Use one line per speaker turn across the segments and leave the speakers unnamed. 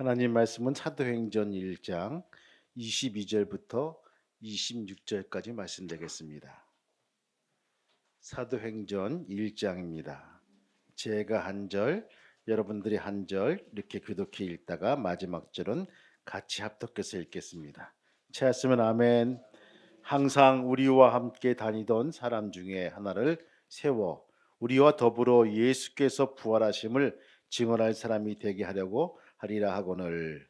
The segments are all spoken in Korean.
하나님 말씀은 사도행전 1장 22절부터 26절까지 말씀되겠습니다. 사도행전 1장입니다. 제가 한 절, 여러분들이 한 절 이렇게 교독해 읽다가 마지막 절은 같이 합독해서 읽겠습니다. 찾았으면 아멘. 항상 우리와 함께 다니던 사람 중에 하나를 세워 우리와 더불어 예수께서 부활하심을 증언할 사람이 되게 하려고 하리라 하거늘.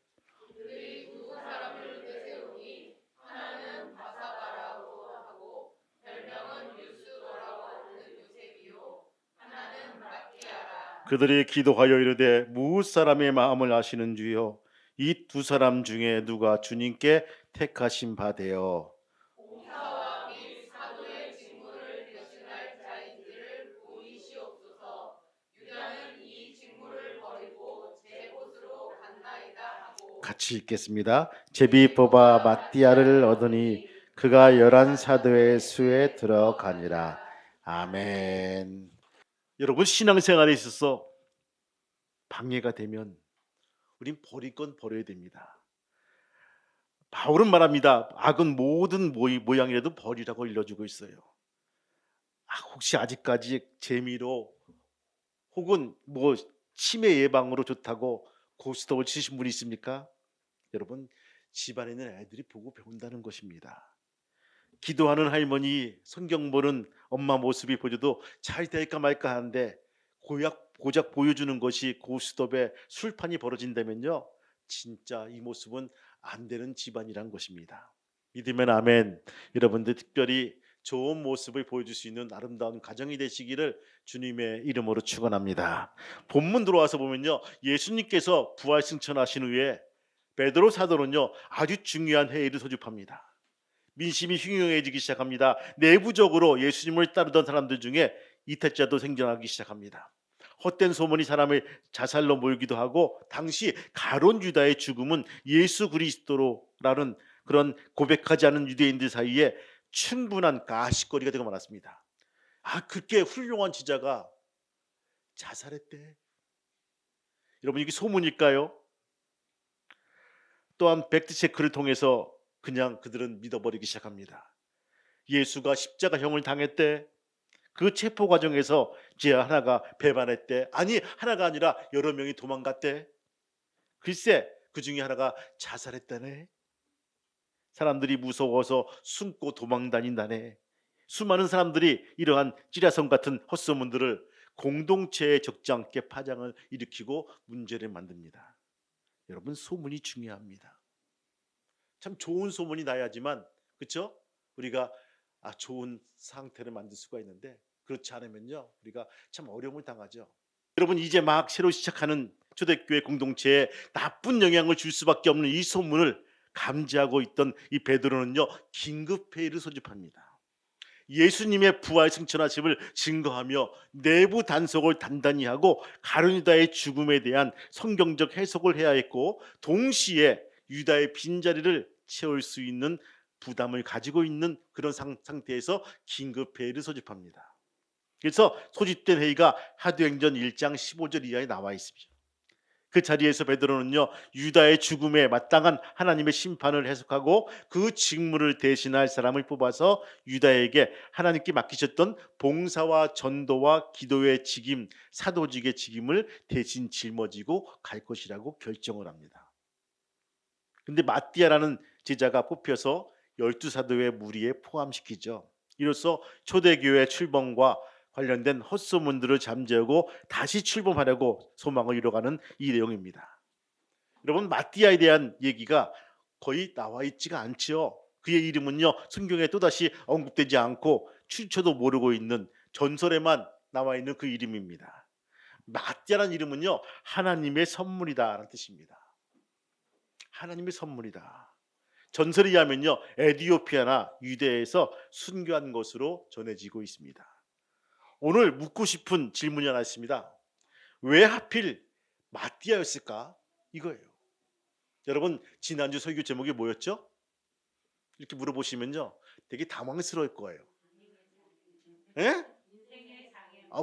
그들이 기도하여 이르되 무엇 사람의 마음을 아시는 주여 이 두 사람 중에 누가 주님께 택하신 바 되어 같이 읽겠습니다. 제비 뽑아 마띠아를 얻으니 그가 11사도의 수에 들어가니라. 아멘. 여러분, 신앙생활에 있어서 방해가 되면 우린 버릴 건 버려야 됩니다. 바울은 말합니다. 악은 모든 모양이라도 버리라고 일러주고 있어요. 혹시 아직까지 재미로 혹은 치매 예방으로 좋다고 고스톱을 치신 분이 있습니까? 여러분, 집안에 있는 애들이 보고 배운다는 것입니다. 기도하는 할머니, 성경 보는 엄마 모습이 보여도 잘 될까 말까 하는데 고작 보여주는 것이 고스톱에 술판이 벌어진다면요, 진짜 이 모습은 안 되는 집안이란 것입니다. 믿으면 아멘. 여러분들 특별히 좋은 모습을 보여줄 수 있는 아름다운 가정이 되시기를 주님의 이름으로 축원합니다. 본문 들어와서 보면요, 예수님께서 부활 승천하신 후에 베드로 사도는요 아주 중요한 회의를 소집합니다. 민심이 흉흉해지기 시작합니다. 내부적으로 예수님을 따르던 사람들 중에 이탈자도 생겨나기 시작합니다. 헛된 소문이 사람을 자살로 몰기도 하고, 당시 가론 유다의 죽음은 예수 그리스도로라는 그런 고백하지 않은 유대인들 사이에 충분한 가십거리가 되고 말았습니다. 그렇게 훌륭한 지자가 자살했대. 여러분, 이게 소문일까요? 또한 팩트체크를 통해서 그냥 그들은 믿어버리기 시작합니다. 예수가 십자가형을 당했대. 그 체포 과정에서 이제 하나가 배반했대. 아니, 하나가 아니라 여러 명이 도망갔대. 글쎄, 그 중에 하나가 자살했다네. 사람들이 무서워서 숨고 도망 다닌다네. 수많은 사람들이 이러한 찌라성 같은 헛소문들을 공동체에 적지 않게 파장을 일으키고 문제를 만듭니다. 여러분, 소문이 중요합니다. 참 좋은 소문이 나야지만, 그렇죠? 우리가 좋은 상태를 만들 수가 있는데, 그렇지 않으면요 우리가 참 어려움을 당하죠. 여러분, 이제 막 새로 시작하는 초대교회 공동체에 나쁜 영향을 줄 수밖에 없는 이 소문을 감지하고 있던 이 베드로는요 긴급 회의를 소집합니다. 예수님의 부활 승천하심을 증거하며 내부 단속을 단단히 하고 가룟 유다의 죽음에 대한 성경적 해석을 해야 했고, 동시에 유다의 빈자리를 채울 수 있는 부담을 가지고 있는 그런 상태에서 긴급 회의를 소집합니다. 그래서 소집된 회의가 사도행전 1장 15절 이하에 나와 있습니다. 그 자리에서 베드로는요 유다의 죽음에 마땅한 하나님의 심판을 해석하고 그 직무를 대신할 사람을 뽑아서 유다에게 하나님께 맡기셨던 봉사와 전도와 기도의 직임, 사도직의 직임을 대신 짊어지고 갈 것이라고 결정을 합니다. 근데 마띠아라는 제자가 뽑혀서 12사도의 무리에 포함시키죠. 이로써 초대교회 출범과 관련된 헛소문들을 잠재우고 다시 출범하려고 소망을 이뤄가는 이 내용입니다. 여러분, 마띠아에 대한 얘기가 거의 나와 있지가 않죠. 그의 이름은요 성경에 또다시 언급되지 않고 출처도 모르고 있는, 전설에만 나와 있는 그 이름입니다. 마띠아라는 이름은요 하나님의 선물이다라는 뜻입니다. 하나님의 선물이다. 전설에 의하면요 에티오피아나 유대에서 순교한 것으로 전해지고 있습니다. 오늘 묻고 싶은 질문이 하나 있습니다. 왜 하필 마띠아였을까? 이거예요. 여러분, 지난주 설교 제목이 뭐였죠? 이렇게 물어보시면요 되게 당황스러울 거예요. 예?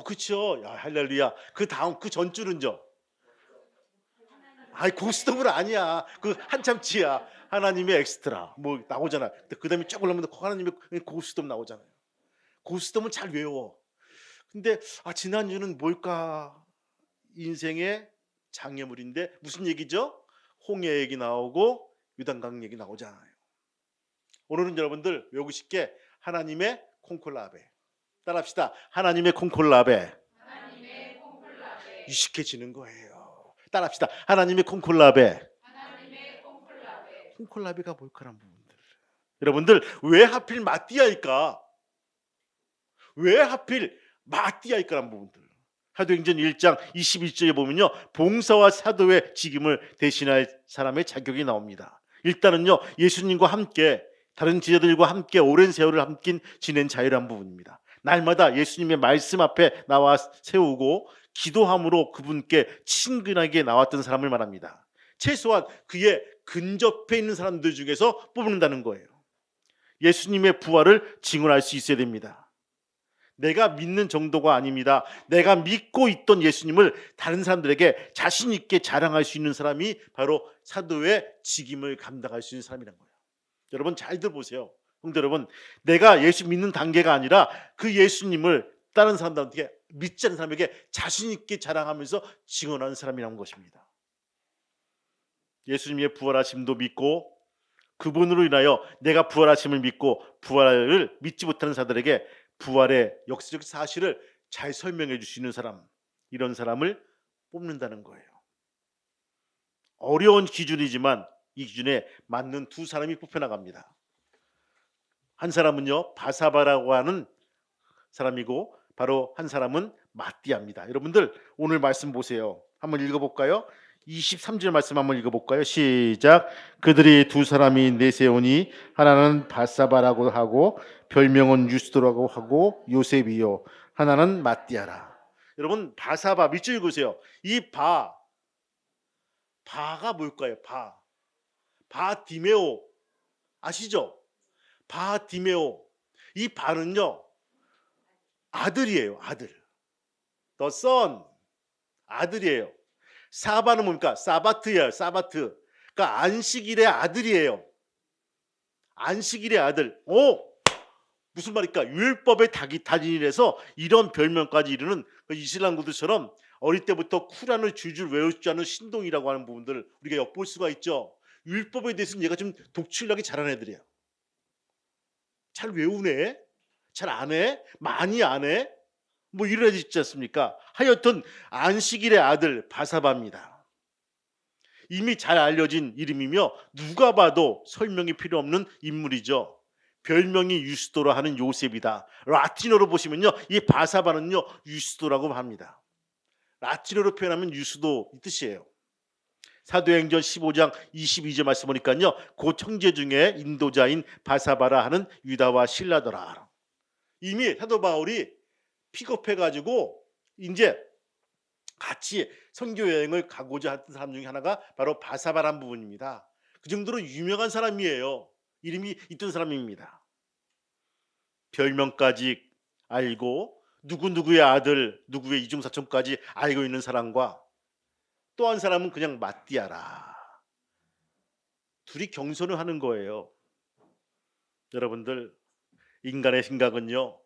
그렇죠. 할렐루야. 그 다음 그 전줄은요. 아이 고스톱은 아니야. 그 한참 치야. 하나님의 엑스트라 뭐 나오잖아. 그다음에 쭉 올라오면 하나님의 고스톱 나오잖아요. 고스톱은 잘 외워. 근데 지난주는 뭘까? 인생의 장애물인데 무슨 얘기죠? 홍해 얘기 나오고 요단강 얘기 나오잖아요. 오늘은 여러분들 외우고 싶게 하나님의 콩콜라베 따라합시다. 하나님의 콩콜라베. 유식해지는 거예요. 따라합시다. 하나님의 콩콜라베. 콩콜라베가 뭘까란 부분들. 여러분들 왜 하필 마띠아일까? 왜 하필 마띠아일까란 부분들. 사도행전 1장 21절에 보면요. 봉사와 사도의 직임을 대신할 사람의 자격이 나옵니다. 일단은요. 예수님과 함께 다른 제자들과 함께 오랜 세월을 함께 지낸 자유란 부분입니다. 날마다 예수님의 말씀 앞에 나와 세우고 기도함으로 그분께 친근하게 나왔던 사람을 말합니다. 최소한 그의 근접해 있는 사람들 중에서 뽑는다는 거예요. 예수님의 부활을 증언할 수 있어야 됩니다. 내가 믿는 정도가 아닙니다. 내가 믿고 있던 예수님을 다른 사람들에게 자신 있게 자랑할 수 있는 사람이 바로 사도의 직임을 감당할 수 있는 사람이란 거예요. 여러분 잘 들어보세요. 형제 여러분, 내가 예수 믿는 단계가 아니라 그 예수님을 다른 사람들한테 믿지 않는 사람에게 자신 있게 자랑하면서 증언하는 사람이라는 것입니다. 예수님의 부활하심도 믿고 그분으로 인하여 내가 부활하심을 믿고 부활을 믿지 못하는 사람들에게 부활의 역사적 사실을 잘 설명해 줄 수 있는 사람, 이런 사람을 뽑는다는 거예요. 어려운 기준이지만 이 기준에 맞는 두 사람이 뽑혀나갑니다. 한 사람은요 바사바라고 하는 사람이고 바로 한 사람은 마띠아입니다. 여러분들 오늘 말씀 보세요. 한번 읽어볼까요? 23절 말씀 한번 읽어볼까요? 시작. 그들이 두 사람이 내세우니 하나는 바사바라고 하고 별명은 유스도라고 하고 요셉이요 하나는 마띠아라. 여러분 바사바 밑줄 읽으세요. 이 바가 뭘까요? 바디메오 아시죠? 바디메오. 이 바는요 아들이에요. 아들. The son. 아들이에요. 사바는 뭡니까? 사바트예요. 사바트. 그러니까 안식일의 아들이에요. 안식일의 아들. 무슨 말일까? 율법의 달인이라서 이런 별명까지 이르는 이슬람교도처럼 어릴 때부터 쿠란을 줄줄 외울 줄 아는 신동이라고 하는 부분들을 우리가 엿볼 수가 있죠. 율법에 대해서는 얘가 좀 독출나게 잘하는 애들이에요. 잘 외우네? 잘 안 해? 많이 안 해? 뭐 이런 애들 있지 않습니까? 하여튼 안식일의 아들 바사바입니다. 이미 잘 알려진 이름이며 누가 봐도 설명이 필요 없는 인물이죠. 별명이 유스도라 하는 요셉이다. 라틴어로 보시면요, 이 바사바는요 유스도라고 합니다. 라틴어로 표현하면 유스도 이 뜻이에요. 사도행전 15장 22절 말씀 보니까요, 그 형제 중에 인도자인 바사바라 하는 유다와 실라더라. 이미 사도 바울이 픽업해가지고 이제 같이 선교 여행을 가고자 했던 사람 중에 하나가 바로 바사바란 부분입니다. 그 정도로 유명한 사람이에요. 이름이 있던 사람입니다. 별명까지 알고 누구누구의 아들, 누구의 이중사촌까지 알고 있는 사람과 또 한 사람은 그냥 마띠아라. 둘이 경선을 하는 거예요. 여러분들 인간의 생각은요,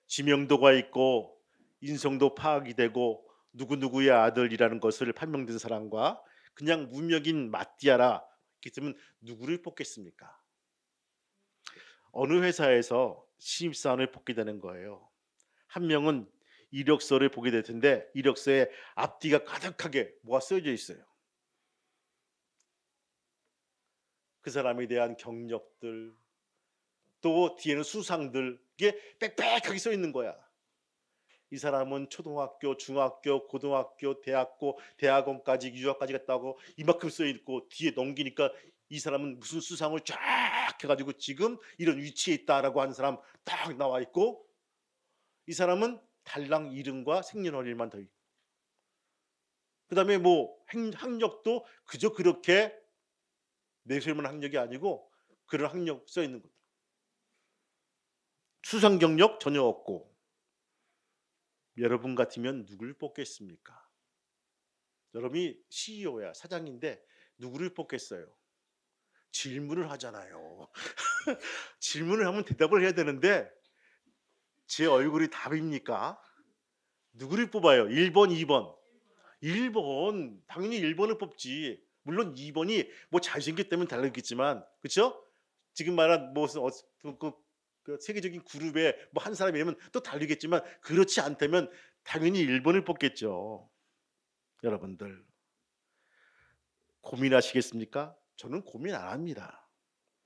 지명도가 있고 인성도 파악이 되고 누구누구의 아들이라는 것을 판명된 사람과 그냥 무명인 마띠아라 있으면 누구를 뽑겠습니까? 어느 회사에서 신입사원을 뽑게 되는 거예요. 한 명은 이력서를 보게 될 텐데 이력서에 앞뒤가 가득하게 뭐가 써져 있어요. 그 사람에 대한 경력들, 또 뒤에는 수상들, 이게 빽빽하게 써 있는 거야. 이 사람은 초등학교, 중학교, 고등학교, 대학원까지 유학까지 갔다고 이만큼 써 있고 뒤에 넘기니까 이 사람은 무슨 수상을 쫙 해가지고 지금 이런 위치에 있다라고 하는 사람 딱 나와 있고, 이 사람은 달랑 이름과 생년월일만 더 있고, 그 다음에 뭐 학력도 그저 그렇게 내세우는 학력이 아니고 그런 학력 써 있는 것. 수상 경력 전혀 없고. 여러분 같으면 누굴 뽑겠습니까? 여러분이 CEO야, 사장인데 누구를 뽑겠어요? 질문을 하잖아요. 질문을 하면 대답을 해야 되는데 제 얼굴이 답입니까? 누구를 뽑아요? 1번, 2번. 1번. 당연히 1번을 뽑지. 물론 2번이 뭐 잘생겼다면 다르겠지만, 그렇죠? 지금 말한 무슨 그 세계적인 그룹에 뭐 한 사람이면 또 다르겠지만, 그렇지 않다면 당연히 1번을 뽑겠죠. 여러분들 고민하시겠습니까? 저는 고민 안 합니다.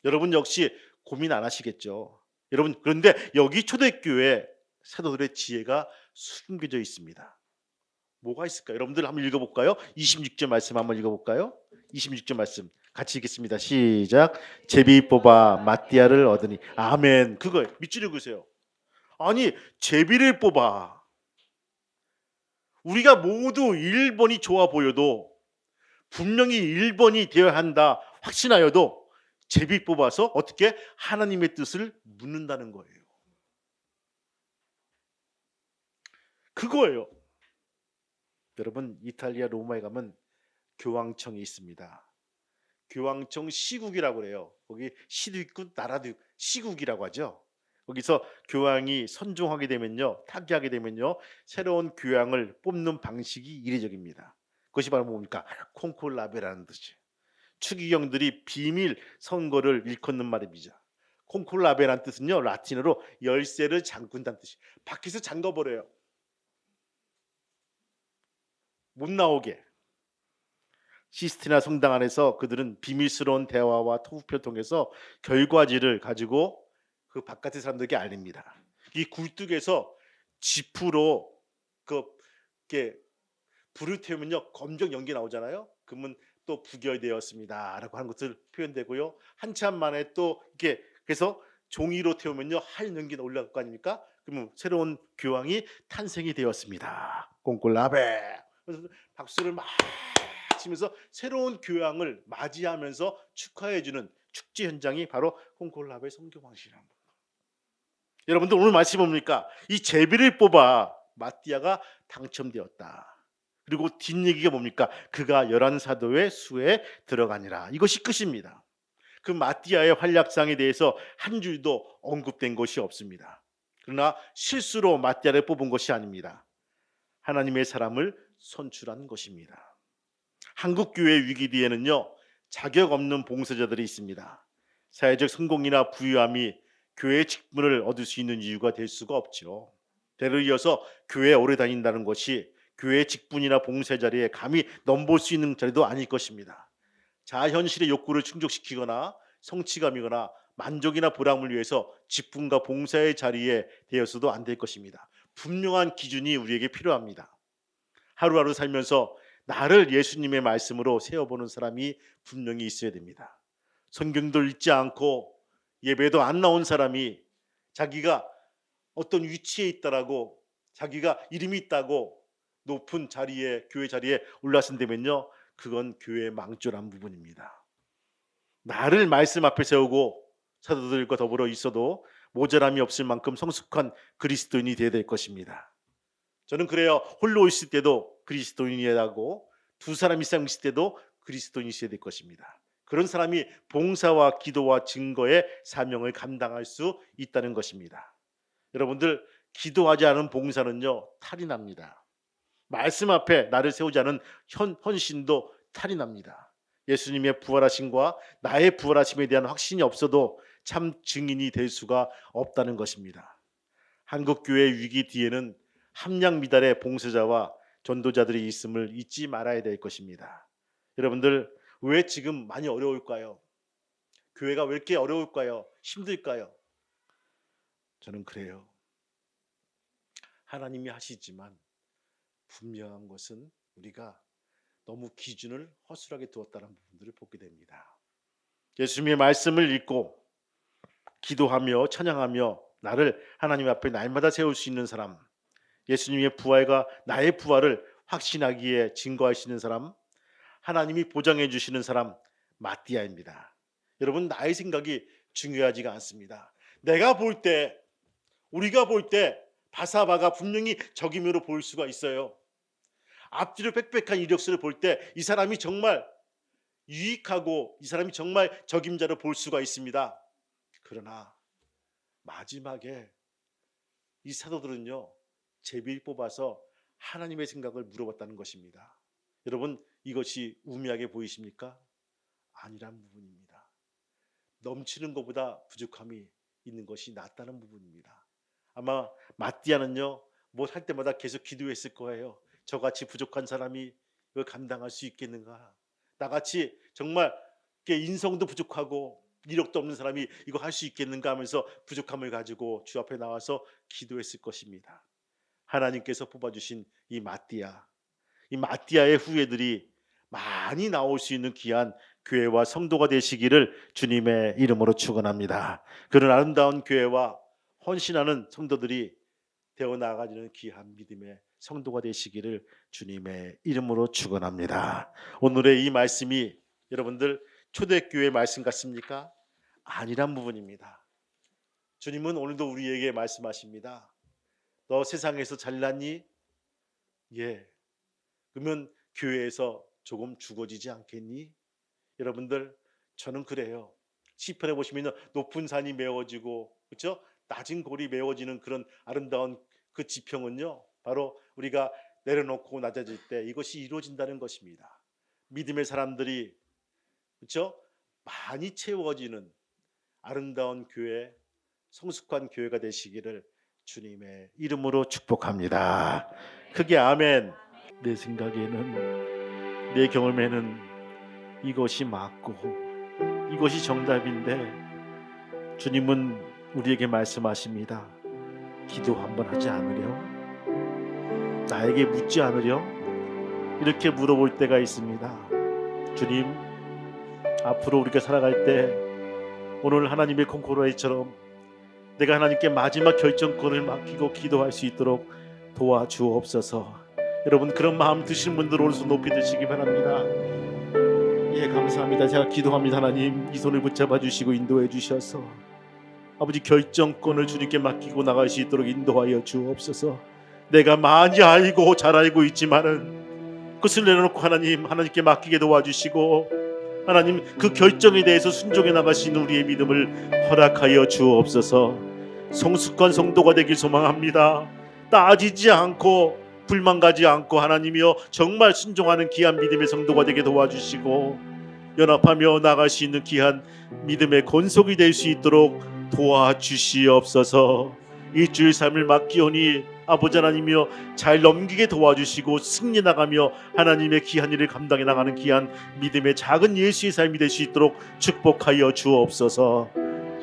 여러분 역시 고민 안 하시겠죠. 여러분, 그런데 여기 초대교회 사도들의 지혜가 숨겨져 있습니다. 뭐가 있을까요? 여러분들 한번 읽어볼까요? 26절 말씀 한번 읽어볼까요? 26절 말씀 같이 읽겠습니다. 시작. 제비 뽑아 마띠아를 얻으니. 아멘. 그거 밑줄 읽으세요. 아니, 제비를 뽑아. 우리가 모두 1번이 좋아 보여도, 분명히 1번이 되어야 한다 확신하여도 제비 뽑아서 어떻게 하나님의 뜻을 묻는다는 거예요. 그거예요. 여러분, 이탈리아 로마에 가면 교황청이 있습니다. 교황청 시국이라고 그래요. 거기 시도 있고 나라도 있고 시국이라고 하죠. 거기서 교황이 선종하게 되면요, 타계하게 되면요, 새로운 교황을 뽑는 방식이 이례적입니다. 그것이 바로 뭡니까? 콘콜라베라는 뜻이에요. 추기경들이 비밀 선거를 일컫는 말입니다. 콘콜라베라는 뜻은요, 라틴어로 열쇠를 잠근다는 뜻이에요. 밖에서 잠궈버려요. 못 나오게. 시스티나 성당 안에서 그들은 비밀스러운 대화와 투표를 통해서 결과지를 가지고 그 바깥의 사람들에게 알립니다. 이 굴뚝에서 지프로 이렇게 불을 태우면요, 검정 연기 나오잖아요. 그러면 또 부결되었습니다라고 하는 것을 표현되고요. 한참 만에 또 이렇게 그래서 종이로 태우면요, 하얀 연기가 올라갈 거 아닙니까? 그러면 새로운 교황이 탄생이 되었습니다. 콩콜라베. 그래서 박수를 막 치면서 새로운 교황을 맞이하면서 축하해주는 축제 현장이 바로 콩콜라베 선교 방식이라는 겁니다. 여러분들 오늘 말씀 뭡니까? 이 제비를 뽑아 마띠아가 당첨되었다. 그리고 뒷얘기가 뭡니까? 그가 11사도의 수에 들어가니라. 이것이 끝입니다. 그 마띠아의 활약상에 대해서 한 줄도 언급된 것이 없습니다. 그러나 실수로 마띠아를 뽑은 것이 아닙니다. 하나님의 사람을 선출한 것입니다. 한국 교회 위기 뒤에는요, 자격 없는 봉사자들이 있습니다. 사회적 성공이나 부유함이 교회의 직분을 얻을 수 있는 이유가 될 수가 없죠. 대를 이어서 교회에 오래 다닌다는 것이 교회의 직분이나 봉사 자리에 감히 넘볼 수 있는 자리도 아닐 것입니다. 자현실의 욕구를 충족시키거나 성취감이거나 만족이나 보람을 위해서 직분과 봉사의 자리에 되어서도 안 될 것입니다. 분명한 기준이 우리에게 필요합니다. 하루하루 살면서 나를 예수님의 말씀으로 세워보는 사람이 분명히 있어야 됩니다. 성경도 읽지 않고 예배도 안 나온 사람이 자기가 어떤 위치에 있다라고, 자기가 이름이 있다고 높은 자리에, 교회 자리에 올라선다면요, 그건 교회의 망조란 부분입니다. 나를 말씀 앞에 세우고 사도들과 더불어 있어도 모자람이 없을 만큼 성숙한 그리스도인이 되어야 될 것입니다. 저는 그래요. 홀로 있을 때도 그리스도인이라고, 두 사람 이상 있을 때도 그리스도인이 있어야 될 것입니다. 그런 사람이 봉사와 기도와 증거의 사명을 감당할 수 있다는 것입니다. 여러분들, 기도하지 않은 봉사는요, 탈이 납니다. 말씀 앞에 나를 세우지 않은 헌신도 탈이 납니다. 예수님의 부활하심과 나의 부활하심에 대한 확신이 없어도 참 증인이 될 수가 없다는 것입니다. 한국교회 위기 뒤에는 함량 미달의 봉사자와 전도자들이 있음을 잊지 말아야 될 것입니다. 여러분들, 왜 지금 많이 어려울까요? 교회가 왜 이렇게 어려울까요? 힘들까요? 저는 그래요. 하나님이 하시지만 분명한 것은 우리가 너무 기준을 허술하게 두었다는 부분들을 보게 됩니다. 예수님의 말씀을 읽고 기도하며 찬양하며 나를 하나님 앞에 날마다 세울 수 있는 사람, 예수님의 부활과 나의 부활을 확신하기에 증거할 수 있는 사람, 하나님이 보장해 주시는 사람, 마띠아입니다. 여러분, 나의 생각이 중요하지가 않습니다. 내가 볼 때, 우리가 볼 때 바사바가 분명히 적임으로 보일 수가 있어요. 앞뒤로 빽빽한 이력서를 볼 때 이 사람이 정말 유익하고 이 사람이 정말 적임자로 볼 수가 있습니다. 그러나 마지막에 이 사도들은요, 제비를 뽑아서 하나님의 생각을 물어봤다는 것입니다. 여러분, 이것이 우매하게 보이십니까? 아니란 부분입니다. 넘치는 것보다 부족함이 있는 것이 낫다는 부분입니다. 아마 마띠아는요, 뭘 할 때마다 계속 기도했을 거예요. 저같이 부족한 사람이 이걸 감당할 수 있겠는가? 나같이 정말 인성도 부족하고 이력도 없는 사람이 이거 할 수 있겠는가 하면서 부족함을 가지고 주 앞에 나와서 기도했을 것입니다. 하나님께서 뽑아주신 이 마띠아의 후예들이 많이 나올 수 있는 귀한 교회와 성도가 되시기를 주님의 이름으로 축원합니다. 그런 아름다운 교회와 헌신하는 성도들이 되어 나아가는 귀한 믿음의 성도가 되시기를 주님의 이름으로 축원합니다. 오늘의 이 말씀이 여러분들 초대교회 말씀 같습니까? 아니란 부분입니다. 주님은 오늘도 우리에게 말씀하십니다. 너 세상에서 잘났니? 예. 그러면 교회에서 조금 죽어지지 않겠니? 여러분들, 저는 그래요. 시편에 보시면 높은 산이 메워지고, 그렇죠? 낮은 골이 메워지는 그런 아름다운 그 지평은요, 바로 우리가 내려놓고 낮아질 때 이것이 이루어진다는 것입니다. 믿음의 사람들이, 그렇죠? 많이 채워지는 아름다운 교회, 성숙한 교회가 되시기를 주님의 이름으로 축복합니다. 크게 아멘. 내 생각에는, 내 경험에는 이것이 맞고 이것이 정답인데 주님은 우리에게 말씀하십니다. 기도 한번 하지 않으려? 나에게 묻지 않으려? 이렇게 물어볼 때가 있습니다. 주님, 앞으로 우리가 살아갈 때 오늘 하나님의 콩코로이처럼 내가 하나님께 마지막 결정권을 맡기고 기도할 수 있도록 도와주옵소서. 여러분, 그런 마음 드신 분들 오른손 높이 드시기 바랍니다. 예, 감사합니다. 제가 기도합니다. 하나님, 이 손을 붙잡아 주시고 인도해 주셔서 아버지 결정권을 주님께 맡기고 나갈 수 있도록 인도하여 주옵소서. 내가 많이 알고 잘 알고 있지만은 그것을 내려놓고 하나님께 맡기게 도와주시고 하나님, 그 결정에 대해서 순종해 나갈 수 있는 우리의 믿음을 허락하여 주옵소서. 성숙한 성도가 되길 소망합니다. 따지지 않고 불만 가지 않고 하나님이여 정말 순종하는 귀한 믿음의 성도가 되게 도와주시고 연합하며 나갈 수 있는 귀한 믿음의 권속이 될 수 있도록 도와주시옵소서. 일주일 삶을 맡기오니 아버지 하나님이여 잘 넘기게 도와주시고 승리 나가며 하나님의 귀한 일을 감당해 나가는 귀한 믿음의 작은 예수의 삶이 될 수 있도록 축복하여 주옵소서.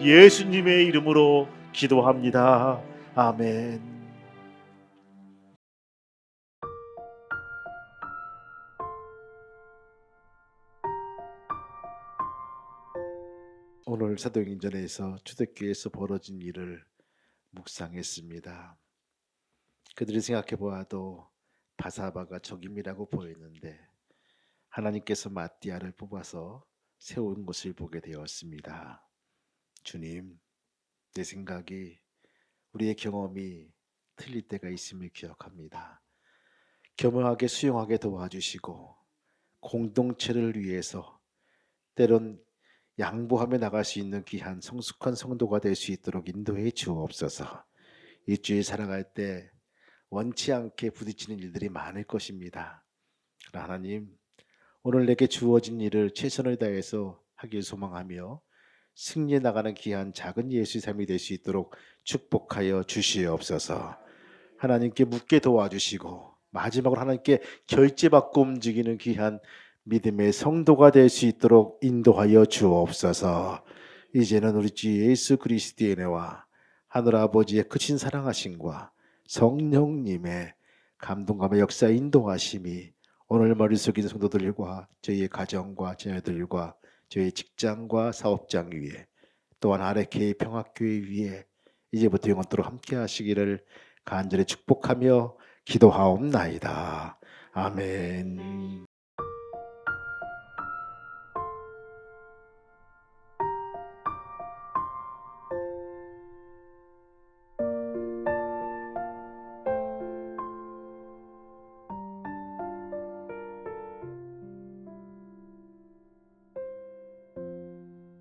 예수님의 이름으로 기도합니다. 아멘. 오늘 사도행전에서 초대교회에서 벌어진 일을 묵상했습니다. 그들이 생각해 보아도 바사바가 적임이라고 보였는데 하나님께서 마띠아를 뽑아서 세운 것을 보게 되었습니다. 주님, 내 생각이, 우리의 경험이 틀릴 때가 있음을 기억합니다. 겸허하게 수용하게 도와주시고 공동체를 위해서 때론 양보하며 나갈 수 있는 귀한 성숙한 성도가 될 수 있도록 인도해 주옵소서. 일주일 살아갈 때 원치 않게 부딪히는 일들이 많을 것입니다. 그러나 하나님, 오늘 내게 주어진 일을 최선을 다해서 하길 소망하며 승리해 나가는 귀한 작은 예수의 삶이 될 수 있도록 축복하여 주시옵소서. 하나님께 묻게 도와주시고 마지막으로 하나님께 결제받고 움직이는 귀한 믿음의 성도가 될 수 있도록 인도하여 주옵소서. 이제는 우리 주 예수 그리스도의 은혜와 하늘아버지의 크신 사랑하심과 성령님의 감동감의 역사 인도하심이 오늘 머릿속에 있는 성도들과 저희의 가정과 자녀들과 저희의 직장과 사업장 위에 또한 아레케이 평화교회 위에 이제부터 영원토록 함께 하시기를 간절히 축복하며 기도하옵나이다. 아멘.